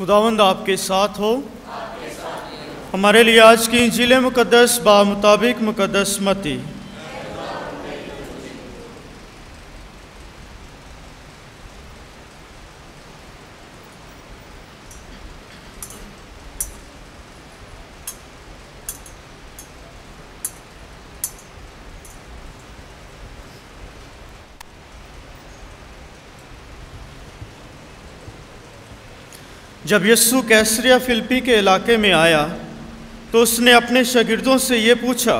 खुदावंद आपके साथ हो। हमारे लिए आज की इंजील मुकद्दस बा मुताबिक मुकद्दस मत्ती। जब यीशु कैसरिया फिलिप्पी के इलाके में आया तो उसने अपने शागिर्दों से ये पूछा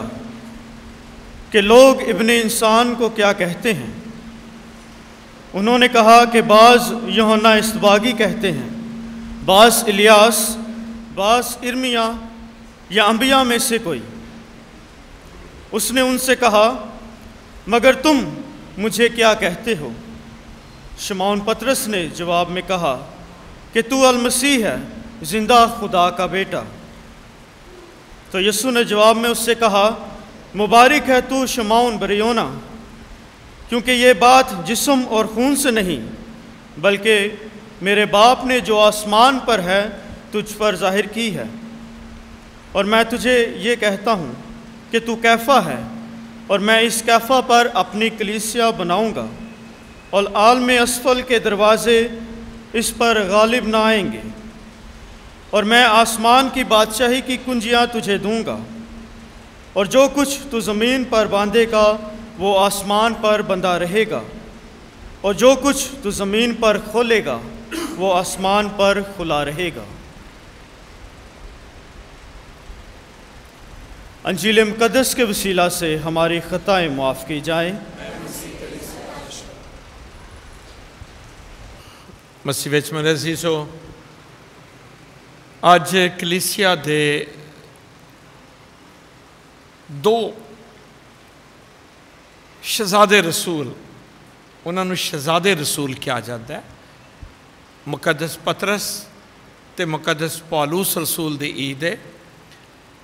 कि लोग इब्ने इंसान को क्या कहते हैं। उन्होंने कहा कि बाज़ यूहन्ना इस्तबागी कहते हैं, बाज़ इलियास, बाज़ इर्मिया या अंबिया में से कोई। उसने उनसे कहा, मगर तुम मुझे क्या कहते हो? शमौन पतरस ने जवाब में कहा कि तू अल मसीह है, जिंदा खुदा का बेटा। तो यीशु ने जवाब में उससे कहा, मुबारक है तू शमौन बरयोना, क्योंकि ये बात जिस्म और खून से नहीं बल्कि मेरे बाप ने जो आसमान पर है तुझ पर जाहिर की है। और मैं तुझे ये कहता हूँ कि तू कैफा है, और मैं इस कैफा पर अपनी कलीसिया बनाऊँगा, और आलम असफल के दरवाज़े इस पर गालिब ना आएंगे। और मैं आसमान की बादशाही की कुंजियाँ तुझे दूंगा, और जो कुछ तू ज़मीन पर बांधेगा वो आसमान पर बंधा रहेगा, और जो कुछ तू ज़मीन पर खोलेगा वो आसमान पर खुला रहेगा। अंजील मुकद्दस के वसीला से हमारी ख़ताएँ माफ़ की जाएँ। मसीह विच मेरे अजीज़ो, अज कलीसिया दे दो शहजादे रसूल, उन्होंने शहजादे रसूल कहा जाता है। मुकद्दस पतरस ते मुकद्दस पौलुस रसूल दी ईद है,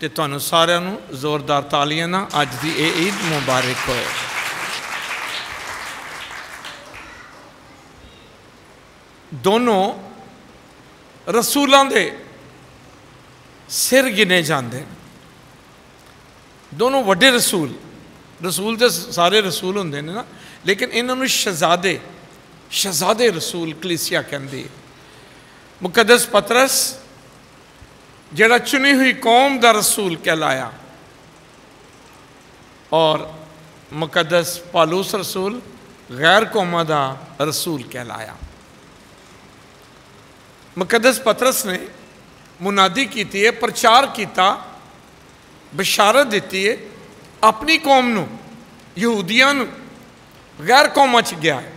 ते तुहानू सारिआं नू जोरदार तालियां नाल अज दी ये ईद मुबारक होए। दोनों रसूलों के सिर गिने जाते हैं। दोनों वड्डे रसूल, रसूल तो सारे रसूल होंगे ने ना, लेकिन इन्होंने शहजादे शहजादे रसूल कलीसिया कहती है। मुकद्दस पतरस जिहड़ा चुनी हुई कौम का रसूल कहलाया, और मुकद्दस पौलुस रसूल गैर कौमां का रसूल कहलाया। मुकद्दस पतरस ने मुनादी की है, प्रचार किया, बशारत दी है अपनी कौम नू, यहूदियां नू, गैर कौमां च गया है।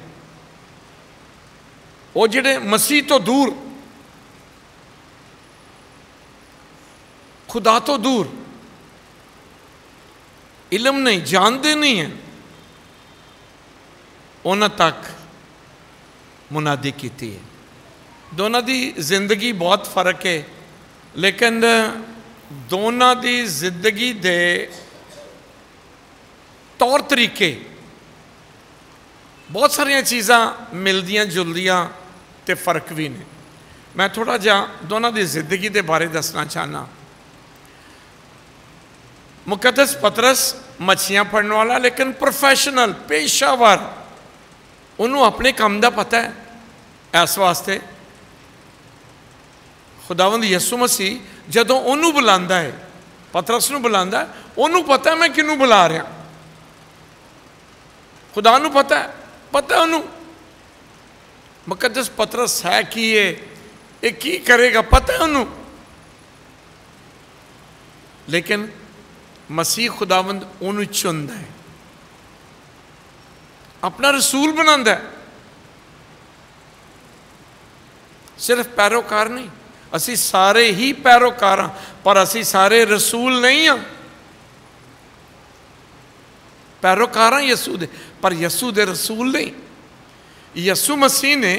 वो जिहड़े मसीह तो दूर, खुदा तो दूर, इलम नहीं जानते नहीं हैं, उन्हां तक मुनादी की है। दोनों की जिंदगी बहुत फर्क है, लेकिन दोनों की जिंदगी दे तौर तरीके बहुत सारिया चीज़ां मिलदियां जुलदियां ते फर्क भी ने। मैं थोड़ा जा दोनों की जिंदगी के बारे दसना चाहना। मुकद्दस पतरस मच्छियां फड़ने वाला, लेकिन प्रोफैशनल, पेशावर, उन्होंने अपने काम का पता है। इस वास्ते खुदावंद यीशु मसीह जदों उन्होंने बुलांदा है, पतरस नूं बुलांदा है, उन्होंने पता है मैं किनू बुला रहा। खुदा नूं पता है उन्होंने। मुकद्दस पतरस है की है, ये की करेगा, पता है उन्होंने। लेकिन मसीह खुदावंद उन्होंने चुनता है, अपना रसूल बनांदा है। सिर्फ पैरोकार नहीं, असी सारे ही पैरोकार हाँ, पर असी सारे रसूल नहीं हाँ। पैरोकार हाँ यसू दे, पर यसू दे रसूल नहीं। यसू मसीह ने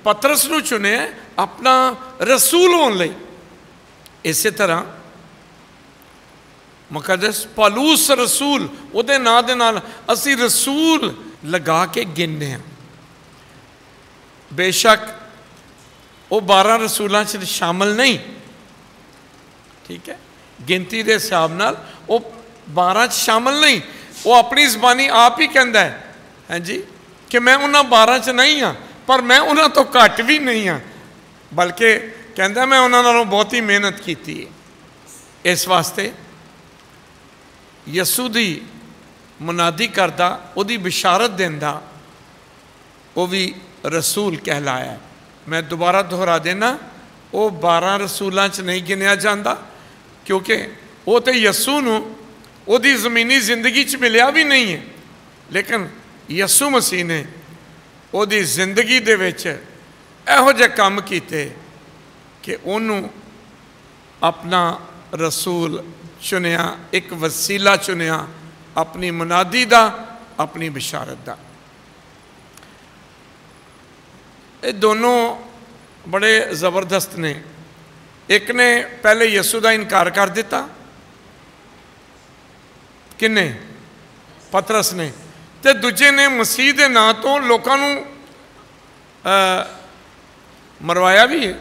पतरस नूं चुने अपना रसूल होने लई। इस तरह मुकद्दस पौलुस रसूल, उहदे नां दे नाल असी रसूल लगा के गिनने हैं। बेशक वो 12 रसूलों च शामिल नहीं, ठीक है, गिनती के हिसाब नाल वो 12 च शामिल नहीं। वो अपनी ज़बानी आप ही कहता है, हाँ जी, कि मैं उन्होंने 12 च नहीं हाँ, पर मैं उन्होंने तो घट भी नहीं हाँ, बल्कि कहता मैं उन्होंने बहुत ही मेहनत की है। इस वास्ते यसू की मुनादी करदा, उहदी बिशारत देंदा, वो भी रसूल कहलाया। मैं दोबारा दोहरा देना, वो 12 रसूलों च नहीं गिनिया जाता, क्योंकि वो तो यसू नूं उहदी ज़मीनी जिंदगी च मिलिया भी नहीं है, लेकिन यसू मसीह ने उहदी जिंदगी दे विच इहो जिहे काम कीते कि उन्होंने अपना रसूल चुनिया, एक वसीला चुनिया अपनी मुनादी का, अपनी बिशारत का। ये दोनों बड़े ज़बरदस्त ने। एक ने पहले यसू का इनकार कर दिता, किन्ने? पतरस ने। ते दूजे ने मसीह के नां तो लोगों मरवाया भी है।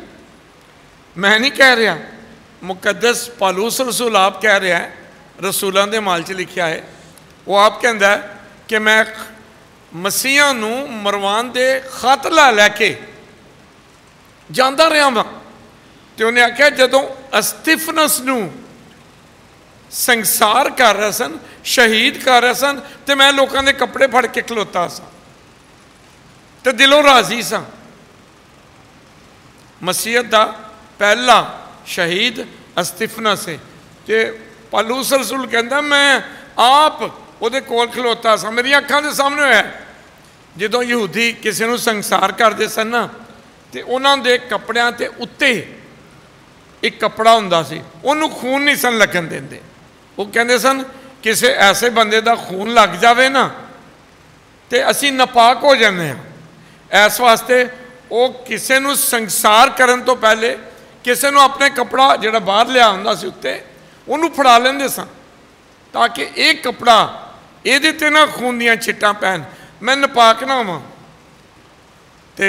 मैं नहीं कह रहा, मुकद्दस पौलुस रसूल आप कह रहा है, रसूलों के माल च लिखा है, वो आप कहता है कि मैं मसीहा नूं मरवान दे खत ला लैके जाता रहा वां। तो उन्हें आख्या जदों अस्तिफनस नूं संसार कर रहे सन, शहीद कर रहे सन, तो मैं लोगों के कपड़े फड़ के खलोता सा, तो दिलों राजी सा। मसीहत का पहला शहीद अस्तिफनस है। तो पौलुस रसूल कहता मैं आप उहदे कोल खलोता सा, मेरी अखां दे सामने होया जदों यहूदी किसी नूं संसार करते सन ना, तो उन्हां दे कपड़ियां ते उत्ते एक कपड़ा हुंदा सी, उहनूं खून नहीं सन लगन देंदे। वो कहते सन किसी ऐसे बंदे का खून लग जाए ना तो असी नापाक हो जाते हैं। इस वास्ते वो किसी नूं संसार करन तो पहले किसी नूं अपने कपड़ा जिहड़ा बाहर लिया हुंदा सी उत्ते उहनूं फड़ा लेंदे सन, ताकि एक कपड़ा इहदे ते ना खून दियां छिट्टां पैन, मैं नापाक ना होवां। ते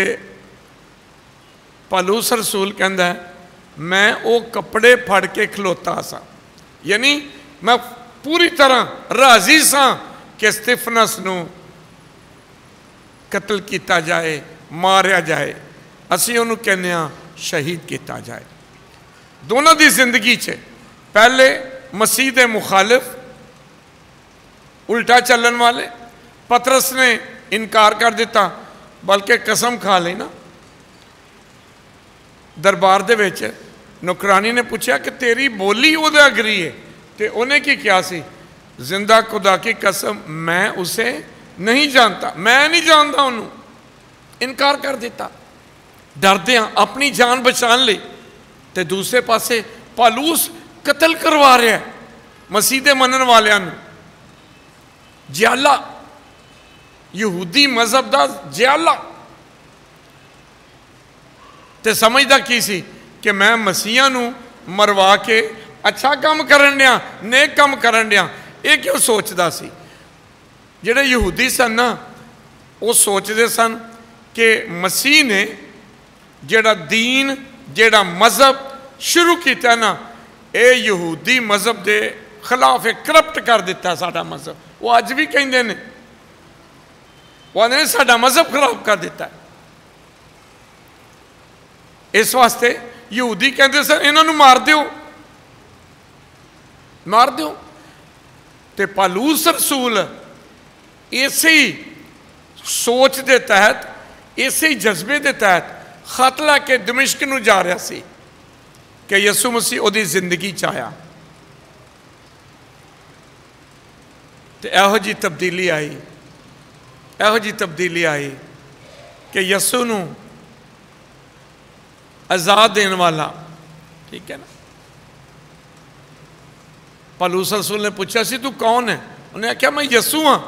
पौलुस रसूल कहंदा है मैं वो कपड़े फड़ के खलोता सा, यानी मैं पूरी तरह राजी सा कि स्तिफनस नूं कतल किया जाए, मारिया जाए, असीं उहनूं कहने शहीद किया जाए। दोनों की जिंदगी च पहले मसीह के मुखालिफ उल्टा चलन वाले, पतरस ने इनकार कर दिता, बल्कि कसम खा ली ना। दरबार दे विच नौकरानी ने पूछा कि तेरी बोली उहदे अगरी है, तो उन्हें की क्या सी? जिंदा खुदा की कसम मैं उसे नहीं जानता, मैं नहीं जानता उन्होंने, इनकार कर दिता। डरदे अपनी जान बचाने लई। ते दूसरे पासे पौलुस कतल करवा रहा है मसीह दे मनन वालियां नूं, जियाला, यहूदी मजहब का जियाला। ते समझदा की सी कि मैं मसीहा नूं मरवा के अच्छा काम करन दिया, नेक काम करन दिया। ये क्यों सोचता सी? जिहड़े यहूदी सन ना, वो सोचते सन कि मसीह ने जिहड़ा दीन, जिहड़ा मजहब शुरू किया ना, ये यहूदी मजहब के खिलाफ करप्ट कर दिता साडा मजहब। वो अज भी कहते हैं, वो आखते साडा मजहब खराब कर दिता। इस वास्ते यहूदी कहते सर इन्हों मार दो, मार दो। तो पौलुस रसूल इसी सोच के तहत, इसी जज्बे के तहत खत लैके दमिश्क नूं जा रहा सी कि यसू मसीह उहदी जिंदगी च आया। तो इहो जी तब्दीली आई, इहो जी तब्दीली आई कि यसू नूं आज़ाद देने वाला, ठीक है ना। पौलुस रसूल ने पूछा सी तू कौन है? उन्हें आख्या मैं यसू हाँ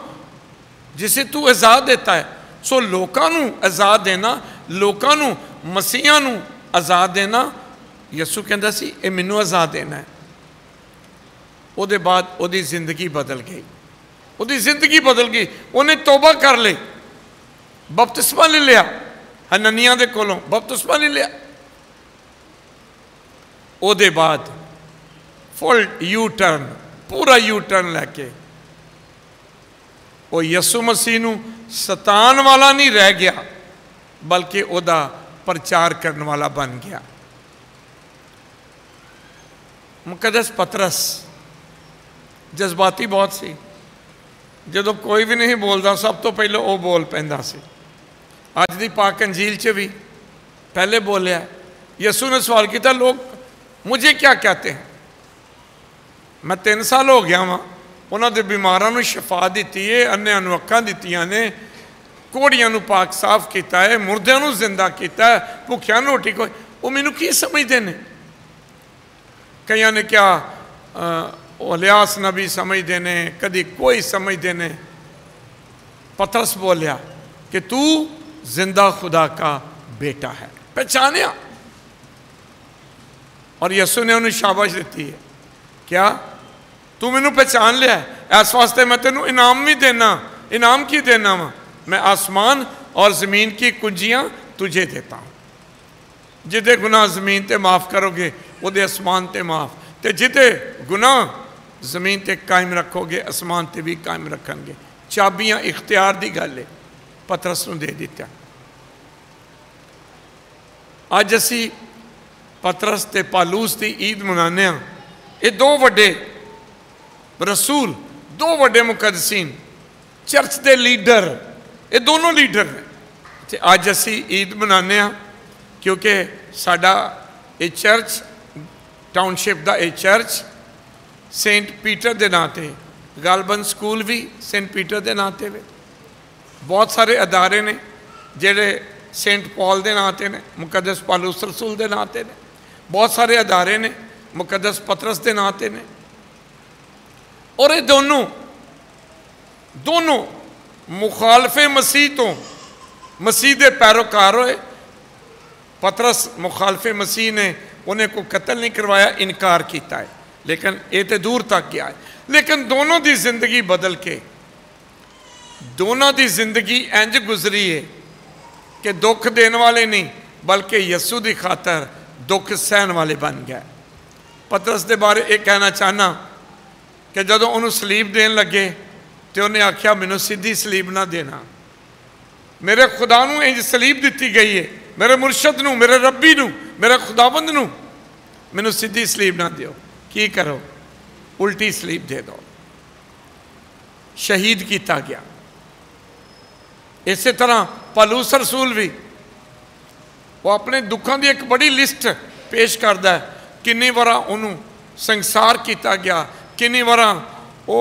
जिसे तू आज़ाद देता है। सो लोगों नूं आज़ाद देना, लोगों नूं मसीहां नूं आज़ाद देना, यसू कहता सी ये मैनू आज़ाद देना है। उहदे बाद उहदी जिंदगी बदल गई, उहदी जिंदगी बदल गई। उन्हें तौबा कर ली, बपतिस्मा ले लिया, हननिया दे कोलों बपतिस्मा ले लिया, ਉਹਦੇ ਬਾਅਦ फुल यू टर्न, पूरा यू टर्न लैके वो यसु मसीह नूं सतान वाला नहीं रह गया, बल्कि उहदा प्रचार करने वाला बन गया। मुकद्दस पतरस जज्बाती बहुत सी, जदों कोई भी नहीं बोलता सब तो पहले वो बोल पैंदा सी। अज दी पाक अंजील च भी पहले बोलिया, यसु ने सवाल किया, लोग मुझे क्या कहते हैं? मैं 3 साल हो गया वहाँ, उन्होंने बीमारों को शफा दी है, अन्नियां नूं अक्खां दित्तियां ने, घोड़ियां नूं पाक साफ किया है, मुर्दियां नूं जिंदा किया है, भुखियां नूं रोटी कोई, वो मैनू की समझते हैं? कईयां ने क्या इलियास नबी समझते हैं, कभी कोई समझते हैं। पतरस बोलिया कि तू जिंदा खुदा का बेटा है, पहचानिया। और यसु ने उन्हें शाबाश दी है, क्या तू मैनू पहचान लिया? इस वास्ते मैं तेनू इनाम भी देना। इनाम की देना वा? मैं आसमान और ज़मीन की कुंजियाँ तुझे देता हूँ। जिदे गुनाह ज़मीन ते माफ़ करोगे, उहदे आसमान ते माफ़, ते जिदे गुनाह ज़मीन ते कायम रखोगे, आसमान ते भी कायम रखेंगे। चाबियाँ इख्तियार की गल है, पतरस नूं दे दित्ता। अज असी पतरस ते पालूस की ईद मनाने। ये 2 वड्डे रसूल, 2 वड्डे मुकद्दसीन, चर्च के लीडर, ये दोनों लीडर ने। अज असी ईद मनाने, क्योंकि साडा ये चर्च टाउनशिप का ये चर्च सेंट पीटर के नाँ से, गालबन स्कूल भी सेंट पीटर के नाँ से वे, बहुत सारे अदारे ने जेडे सेंट पॉल के नाँ से ने, मुकद्दस पालूस रसूल के नाँ से ने, बहुत सारे अदारे ने मुकद्दस पतरस के नाँ से ने। और ये दोनों मुखालफे मसीह तो मसीह के पैरोकार होए। पतरस मुखालफे मसीह ने उन्हें को कत्ल नहीं करवाया, इनकार किया है, लेकिन ये तो दूर तक गया है। लेकिन दोनों की जिंदगी बदल के, दोनों की जिंदगी इंज गुजरी है कि दुख देने वाले नहीं, बल्कि यसू की खातर दुख सहन वाले बन गए। पतरस के बारे ये कहना चाहना कि जदों उन्होंने सलीब देन लगे तो उन्हें आख्या, मैनू सीधी सलीब ना देना, मेरे खुदा नूं इंज सलीब दी गई है, मेरे मुर्शद नूं, मेरे रब्बी नूं, मेरे खुदाबंद नूं मैनू सीधी सलीब ना दिओ। की करो? उल्टी सलीब दे दो। शहीद किया गया। इस तरह पालूस रसूल भी वो अपने दुखों की एक बड़ी लिस्ट पेश करता है। किन्नी वारा उन्होंने संसार किया गया, किन्नी वारा वो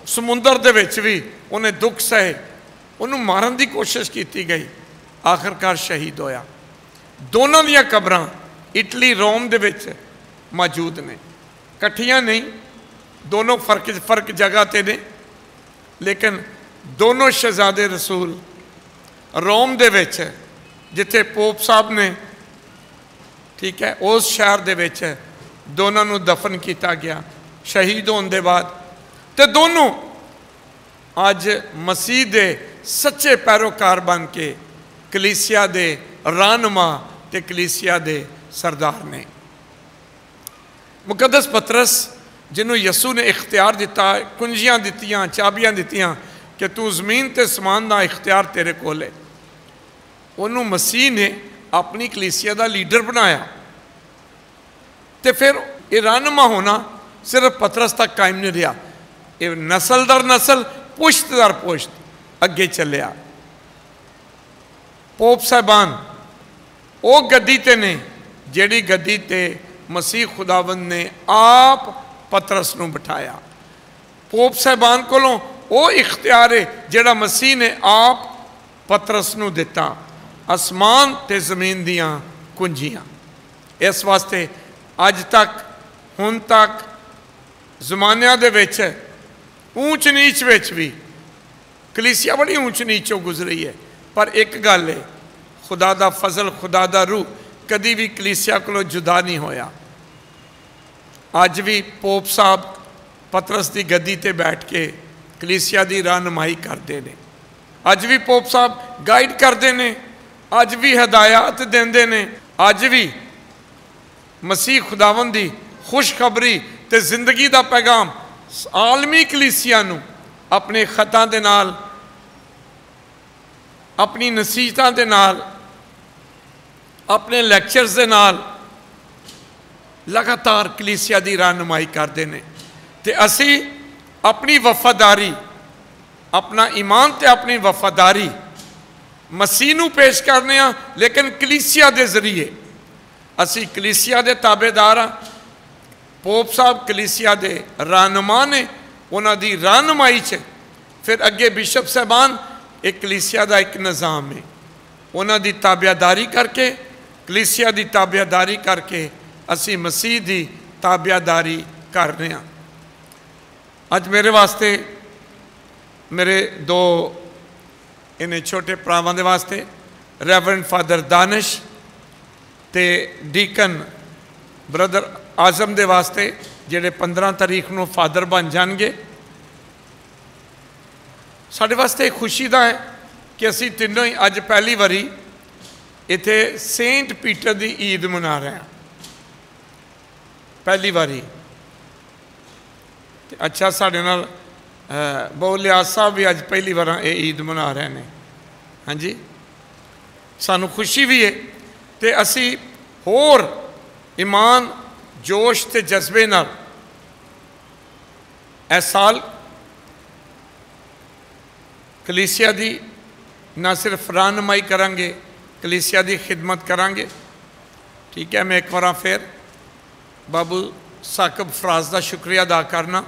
समुंदर दे विच भी उन्हें दुख सहे, उन्होंने मारन की कोशिश की गई, आखिरकार शहीद होया। दोनों दियां कबरां इटली रोम दे विच मौजूद ने, कट्ठियां नहीं, दोनों फर्क जगह ते ने, लेकिन दोनों शहजादे रसूल रोम दे विच जिथे पोप साहब ने, ठीक है, उस शहर दे विच दोनों नूं दफन किया गया शहीद होने के बाद। तो दोनों अज मसीह दे सच्चे पैरोकार बन के कलीसिया दे रहनुमा ते कलीसिया दे सरदार ने। मुकद्दस पतरस जिन्हों यसू ने इख्तियार दिता, कुंजियां दित्तियां, चाबियां दित्तियां कि तू जमीन ते समान का इख्तियार तेरे कोल है, उन्होंने मसीह ने अपनी कलीसिया का लीडर बनाया। तो फिर ये रहनुमा होना सिर्फ पतरस तक कायम नहीं रहा, ये नस्ल दर नस्ल, पुश्त दर पुश्त अगे चलिया। पोप साहबान वो गद्दी ते ने जिहड़ी गद्दी ते मसीह खुदावंद ने आप पतरस नूं बिठाया। पोप साहबान कोलों वो इख्तियार है जिहड़ा मसीह ने आप पतरस नूं दिता, आसमान ते जमीन दियां कुंजियां। इस वास्ते अज तक हुण तक जमानिया दे विच ऊंच नीच विच भी कलीसिया बड़ी ऊंच नीचों गुजरी है, पर एक गल है, खुदा दा फजल, खुदा दा रूह कदी भी कलीसिया कोलों जुदा नहीं होया। अज भी पोप साहब पतरस की गद्दी ते बैठ के कलीसिया की रहनुमाई करते हैं। अज भी पोप साहब गाइड करते हैं, अज भी हदायत देंदे ने, अज भी मसीह खुदावन दी खुशखबरी ते जिंदगी दा पैगाम आलमी कलीसिया नूं अपने खतां दे नाल, अपनी नसीहतां दे नाल, अपने लैक्चरस दे नाल लगातार कलीसिया की रहनुमाई करते हैं। तो असी अपनी वफादारी, अपना ईमान ते अपनी वफादारी मसीह नूं पेश करने, लेकिन कलीसिया के जरिए असी कलीसिया के ताबेदार हाँ। पोप साहब कलीसिया के रहनुमा ने, उन्हों की रहनुमाई च फिर अगे बिशप साहबान, एक कलीसिया का एक निज़ाम है, उन्हों की ताबेदारी करके, कलीसिया की ताबेदारी करके असी मसीह की ताबेदारी कर रहे हैं। अज मेरे वास्ते, मेरे दो इन्हें छोटे भरावां दे वास्ते रेवरेंड फादर दानिश ते डीकन ब्रदर आजम दे वास्ते जेडे 15 तारीख नूं फादर बन जाएंगे, साढ़े वास्ते खुशी का है कि असी तीनों ही अज पहली बारी इत्थे सेंट पीटर की ईद मना रहे हैं, पहली बारी। अच्छा साढ़े नाल बहु लिहाज साहब भी अज पहली बार ये ईद मना रहे हैं। हाँ जी, सानू खुशी भी है। तो असी होर ईमान, जोश ते जज्बे नाल इस साल कलीसिया की ना सिर्फ रहनुमाई करांगे, कलीसिया की खिदमत करांगे। ठीक है, मैं एक बार फिर बाबू साकब फराज का शुक्रिया अदा करना,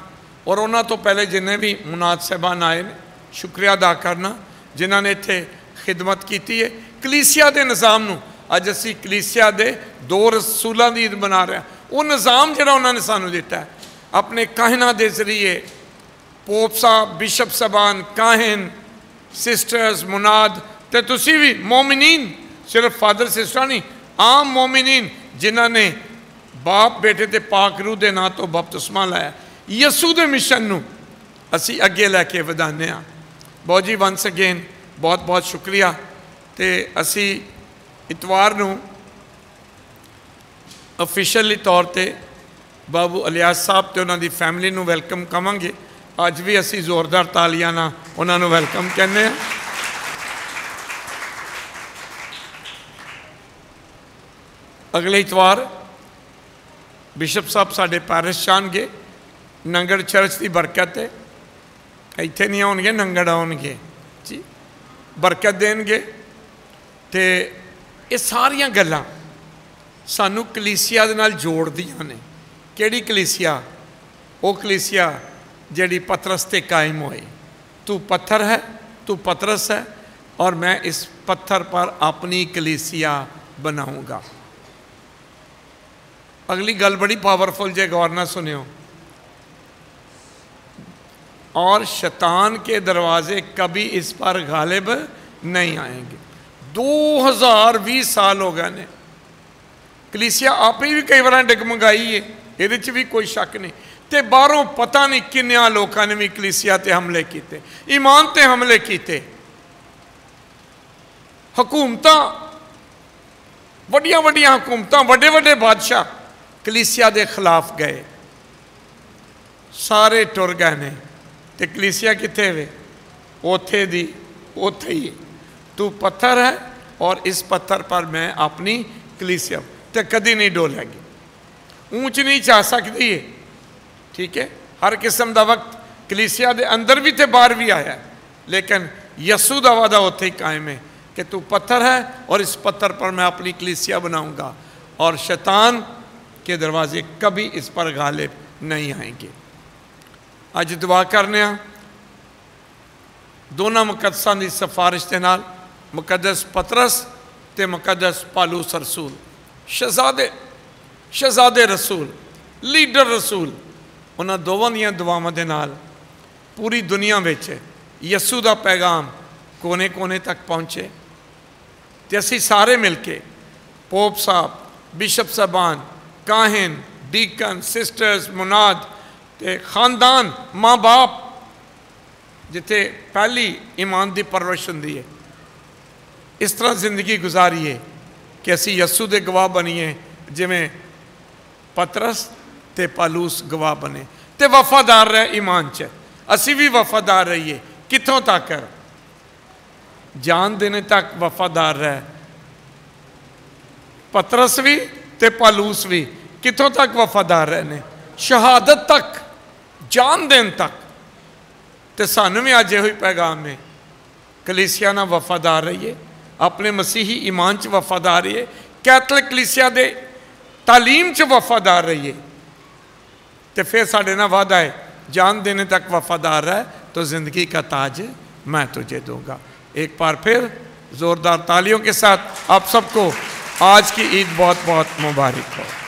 और उन्होंने तो पहले जिन्हें भी मुनाद साहबान आए ने शुक्रिया अदा करना जिन्होंने इत्थे खिदमत की है। कलीसिया के निज़ाम नूं अज असी कलीसिया के 2 रसूलों की ईद मना रहे हैं। वो निज़ाम जिहड़ा उन्होंने सानू दिता है अपने काहिनां के जरिए, पोप साहब, बिशप साहबान, काहिन, सिस्टर्स, मुनाद, तो तुसी भी मोमिनीन, सिर्फ फादर सिस्टर नहीं, आम मोमिनीन जिन्होंने बाप बेटे ते पाक रूह के नां तो बपतिस्मा लाया, यसू के मिशन नूं असी अगे लैके वधाने। बहुत जी वंस अगेन बहुत बहुत शुक्रिया। तो असी इतवार नूं ऑफिशियली तौर पर बाबू अलियास साहब तो उन्होंने फैमिली नूं वैलकम कवांगे। अज भी असी जोरदार तालियां नाल उन्होंने वैलकम कहने। अगले इतवार बिशप साहब साढ़े पैरिश जाणगे, नंगड़ चर्च की बरकत है, इत्थे नहीं आउणगे, नंगड़ आउणगे जी, बरकत देणगे। तो ये सारियां गल्लां सानू कलीसिया दे नाल जोड़दियां ने। किहड़ी कलीसिया? वो कलीसिया जिहड़ी पतरस ते कायम होई। तू पत्थर है, तू पतरस है, और मैं इस पत्थर पर अपनी कलीसिया बनाऊंगा। अगली गल बड़ी पावरफुल जे, गौर ना सुनियो। और शैतान के दरवाजे कभी इस पर गालिब नहीं आएंगे। 2020 साल हो गए ने, कलीसिया आप ही भी कई बार डगमगाई है, ये भी कोई शक नहीं। तो बाहरों पता नहीं किन्नियां लोगों ने भी कलीसिया ते हमले किए, ईमान ते हमले किए, हुकूमतां, वड्डियां वड्डियां हुकूमतां, वड्डे वड्डे बादशाह कलीसिया के खिलाफ गए, सारे टुर गए ने। तो कलीसिया कित्थे वे? ओथे दी ओथे ही। तू पत्थर है और इस पत्थर पर मैं अपनी कलीसिया, तो कभी नहीं डोलेगी, ऊंच नीच आ सकती है। ठीक है, हर किस्म का वक्त कलीसिया के अंदर भी तो बाहर भी आया, लेकिन यसू का वादा उत्थे ही कायम है कि तू पत्थर है और इस पत्थर पर मैं अपनी कलीसिया बनाऊंगा, और शैतान के दरवाजे कभी इस पर गालिब नहीं आएंगे। अज दुआ करने, दोनों मुकदसां की सिफारिश के नाल, मुकदस पतरस ते मुकदस पालूस रसूल, शहजादे रसूल, लीडर रसूल, उन्होंने दोवां दियां दुआवां दे नाल पूरी दुनिया में यसू का पैगाम कोने कोने तक पहुँचे। तो असी सारे मिल के पोप साहब, बिशप साहबान, काहिन, डीकन, सिस्टर्स, मुनाद ते खानदान, माँ बाप, जिथे पहली ईमान की परवरिश होंदी है, इस तरह जिंदगी गुजारीए कि असी यसू के गवाह बनीए। जिमें पतरस ते पालूस गवाह बने ते वफादार रहे ईमान च। असी भी वफादार रहिए। कितों तक? जान देने तक वफादार रहे। पतरस भी ते पालूस भी कितों तक वफादार रहने? शहादत तक, जान देन तक। तो सानू भी अज यही पैगाम है, कलीसिया नाल वफादार रहिए, अपने मसीही ईमान च वफादार रहिए, कैथलिक कलीसिया दे तालीम च वफादार रहिए। तो फिर साढ़े ना वादा है, जान देने तक वफादार रहे तो जिंदगी का ताज मैं तुझे दूंगा। एक बार फिर जोरदार तालियों के साथ आप सबको आज की ईद बहुत बहुत मुबारक हो।